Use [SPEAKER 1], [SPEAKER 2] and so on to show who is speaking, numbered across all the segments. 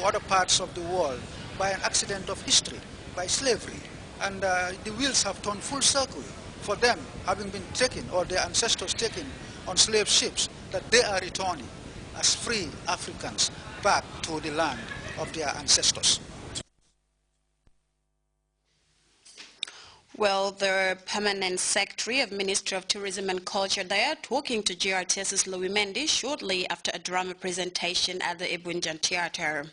[SPEAKER 1] other parts of the world by an accident of history, by slavery. And the wheels have turned full circle for them, having been taken, or their ancestors taken on slave ships, that they are returning as free Africans back to the land of their ancestors.
[SPEAKER 2] Well, the permanent secretary of Ministry of Tourism and Culture there talking to GRTS's Louis Mendy shortly after a drama presentation at the Ibunjan Theatre.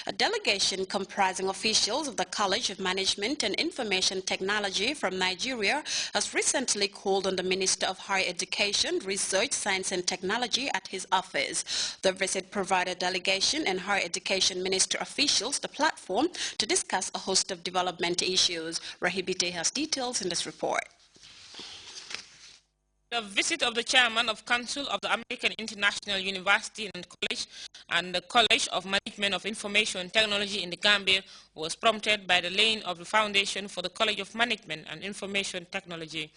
[SPEAKER 2] A delegation comprising officials of the College of Management and Information Technology from Nigeria has recently called on the Minister of Higher Education, Research, Science and Technology at his office. The visit provided delegation and Higher Education Minister officials the platform to discuss a host of development issues. Rahibite has details in this report.
[SPEAKER 3] The visit of the chairman of Council of the American International University and College and the College of Management of Information Technology in the Gambia was prompted by the laying of the foundation for the College of Management and Information Technology.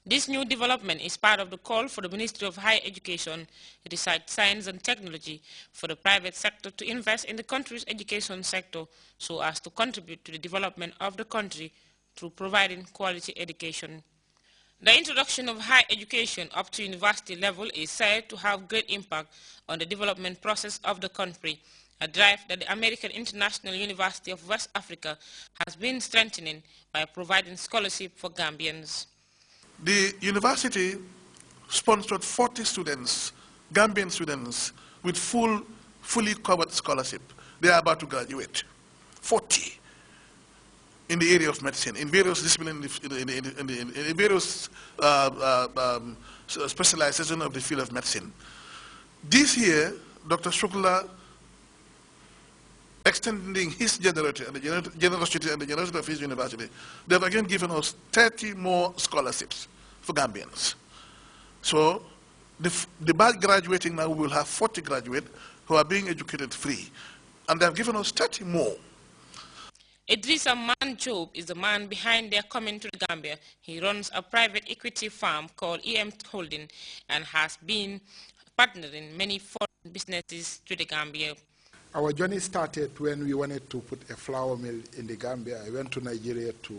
[SPEAKER 3] This new development is part of the call for the Ministry of Higher Education, Research, Science and Technology for the private sector to invest in the country's education sector so as to contribute to the development of the country through providing quality education. The introduction of higher education up to university level is said to have great impact on the development process of the country, a drive that the American International University of West Africa has been strengthening by providing scholarship for Gambians.
[SPEAKER 4] The university sponsored 40 students, Gambian students, with fully covered scholarship. They are about to graduate. 40. In the area of medicine, in various disciplines, in various specializations of the field of medicine. This year, Dr. Shukla, extending his generosity and the generosity of his university, they have again given us 30 more scholarships for Gambians. So, the batch graduating now, we will have 40 graduates who are being educated free. And they have given us 30 more.
[SPEAKER 3] Idrissa Manjob is the man behind their coming to the Gambia. He runs a private equity firm called EM Holding and has been partnering many foreign businesses to the Gambia.
[SPEAKER 5] Our journey started when we wanted to put a flour mill in the Gambia. I went to Nigeria to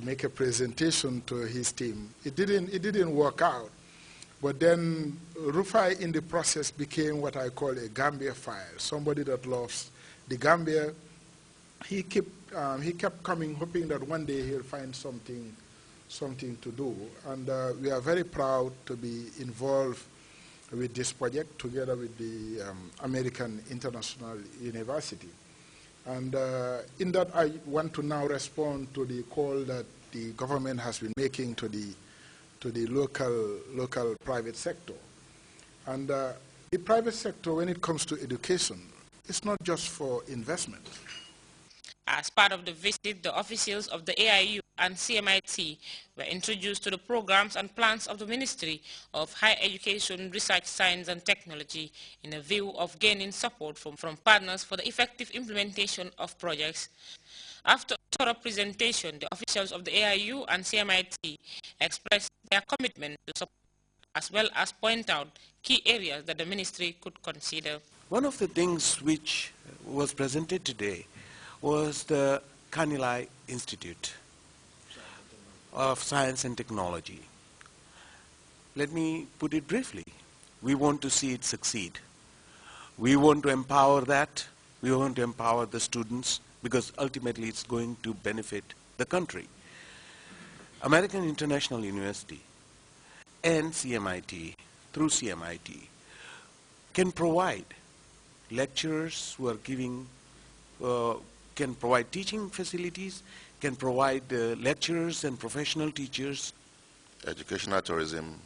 [SPEAKER 5] make a presentation to his team. It didn't work out. But then Rufai in the process became what I call a Gambia file, somebody that loves the Gambia. He kept coming, hoping that one day he'll find something to do. And we are very proud to be involved with this project together with the American International University. And in that, I want to now respond to the call that the government has been making to the local private sector. And the private sector, when it comes to education, it's not just for investment.
[SPEAKER 3] As part of the visit, the officials of the AIU and CMIT were introduced to the programs and plans of the Ministry of Higher Education, Research, Science and Technology in a view of gaining support from partners for the effective implementation of projects. After a thorough presentation, the officials of the AIU and CMIT expressed their commitment to support as well as point out key areas that the ministry could consider.
[SPEAKER 6] One of the things which was presented today was the Kanilai Institute of Science and Technology. Let me put it briefly. We want to see it succeed. We want to empower that. We want to empower the students because ultimately it's going to benefit the country. American International University and CMIT, through CMIT, can provide lecturers who are giving can provide teaching facilities, can provide lecturers and professional teachers.
[SPEAKER 7] Educational tourism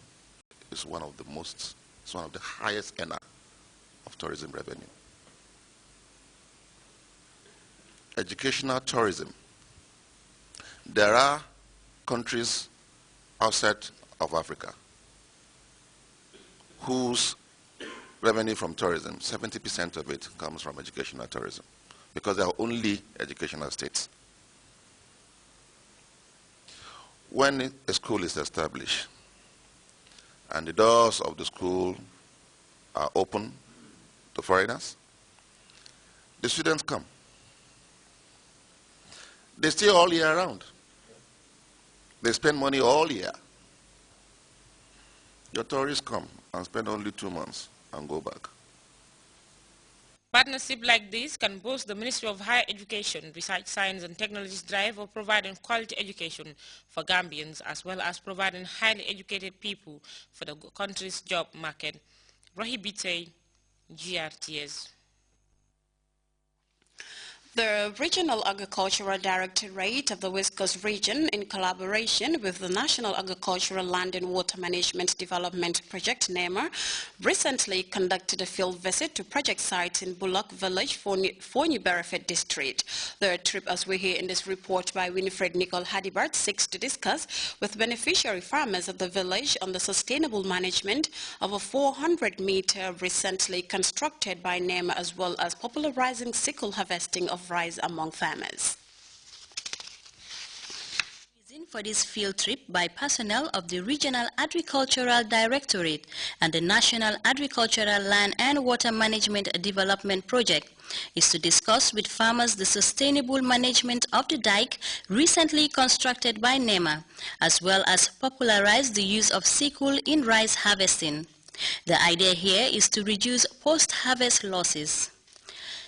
[SPEAKER 7] is one of the highest earner of tourism revenue. Educational tourism. There are countries outside of Africa whose revenue from tourism, 70% of it comes from educational tourism, because they are only educational states. When a school is established and the doors of the school are open to foreigners, The students come. They stay all year round. They spend money all year. Your tourists come and spend only 2 months and go back.
[SPEAKER 3] Partnership like this can boost the Ministry of Higher Education, Research, Science and Technology's drive of providing quality education for Gambians, as well as providing highly educated people for the country's job market. Rahibite, GRTS.
[SPEAKER 2] The Regional Agricultural Directorate of the West Coast Region, in collaboration with the National Agricultural Land and Water Management Development Project, NEMA, recently conducted a field visit to project sites in Bullock Village, Forney Berefet District. The trip, as we hear in this report by Winifred Nicole Hadibart, seeks to discuss with beneficiary farmers of the village on the sustainable management of a 400-meter recently constructed by NEMA, as well as popularizing sickle harvesting of rice among farmers.
[SPEAKER 8] For this field trip by personnel of the Regional Agricultural Directorate and the National Agricultural Land and Water Management Development Project is to discuss with farmers the sustainable management of the dike recently constructed by NEMA, as well as popularize the use of sickle in rice harvesting. The idea here is to reduce post-harvest losses.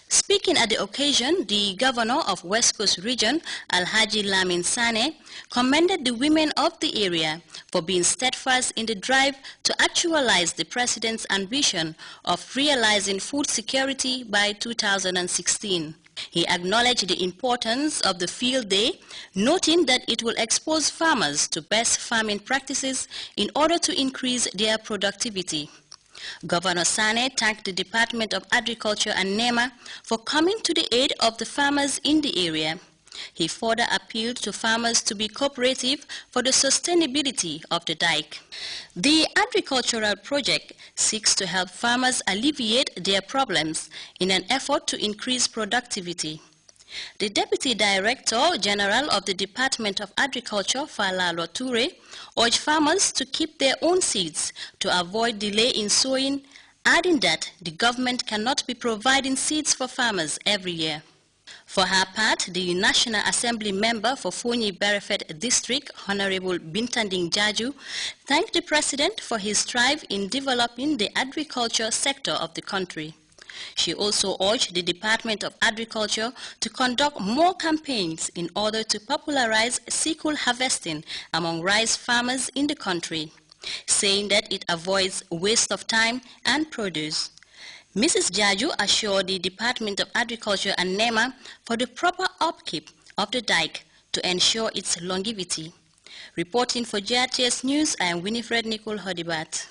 [SPEAKER 8] Speaking at the occasion, the Governor of West Coast Region, Alhaji Lamin Sane, commended the women of the area for being steadfast in the drive to actualize the President's ambition of realizing food security by 2016. He acknowledged the importance of the field day, noting that it will expose farmers to best farming practices in order to increase their productivity. Governor Sane thanked the Department of Agriculture and NEMA for coming to the aid of the farmers in the area. He further appealed to farmers to be cooperative for the sustainability of the dike. The agricultural project seeks to help farmers alleviate their problems in an effort to increase productivity. The Deputy Director General of the Department of Agriculture, Falalo Toure, urged farmers to keep their own seeds to avoid delay in sowing, adding that the government cannot be providing seeds for farmers every year. For her part, the National Assembly member for Forney Berefet District, Honorable Bintanding Jaju, thanked the President for his strive in developing the agriculture sector of the country. She also urged the Department of Agriculture to conduct more campaigns in order to popularize sickle harvesting among rice farmers in the country, saying that it avoids waste of time and produce. Mrs. Jaju assured the Department of Agriculture and NEMA for the proper upkeep of the dike to ensure its longevity. Reporting for GRTS News, I am Winifred Nicole Hodibat.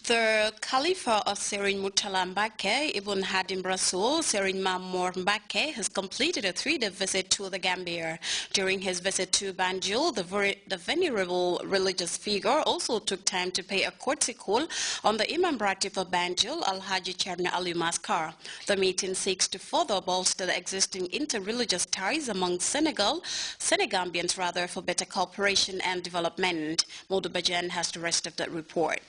[SPEAKER 2] The Khalifa of Serigne Murtala Mbake, Ibn Hadim Rasoul, Serigne Mamour Mbake, has completed a 3-day visit to the Gambia. During his visit to Banjul, the venerable religious figure also took time to pay a courtesy call on the Imam Ratib of Banjul, Alhaji Cherna Ali Maskar. The meeting seeks to further bolster the existing inter-religious ties among Senegambians for better cooperation and development. Modu Bajan has the rest of that report.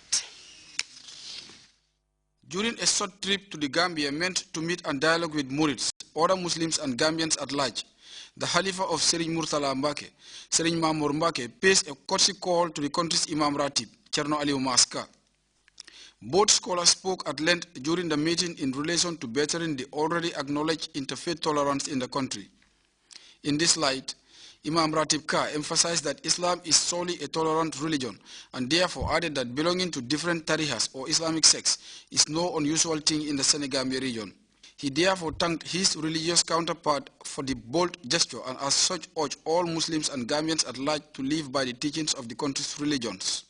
[SPEAKER 9] During a short trip to the Gambia meant to meet and dialogue with Murids, other Muslims and Gambians at large, the Khalifa of Serigne Murtala Mbake, Serigne Mamour Mbake, pays a courtesy call to the country's Imam Ratib, Cherno Aliou Maska. Both scholars spoke at length during the meeting in relation to bettering the already acknowledged interfaith tolerance in the country. In this light, Imam Ratib Ka emphasized that Islam is solely a tolerant religion and therefore added that belonging to different tarihas or Islamic sects is no unusual thing in the Senegambia region. He therefore thanked his religious counterpart for the bold gesture and as such urged all Muslims and Gambians at large to live by the teachings of the country's religions.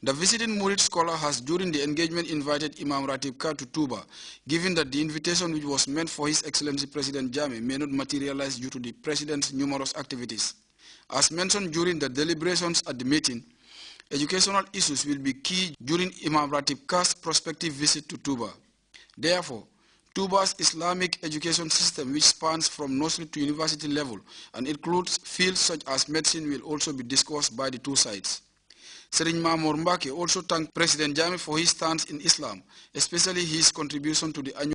[SPEAKER 9] The visiting Murid scholar has during the engagement invited Imam Ratib Ka to Tuba, given that the invitation which was meant for His Excellency President Jammeh may not materialize due to the President's numerous activities. As mentioned during the deliberations at the meeting, educational issues will be key during Imam Ratib Ka's prospective visit to Tuba. Therefore, Tuba's Islamic education system, which spans from nursery to university level and includes fields such as medicine, will also be discussed by the two sides. Serigne Mamour Mbake also thanked President Jammeh for his stance in Islam, especially his contribution to the annual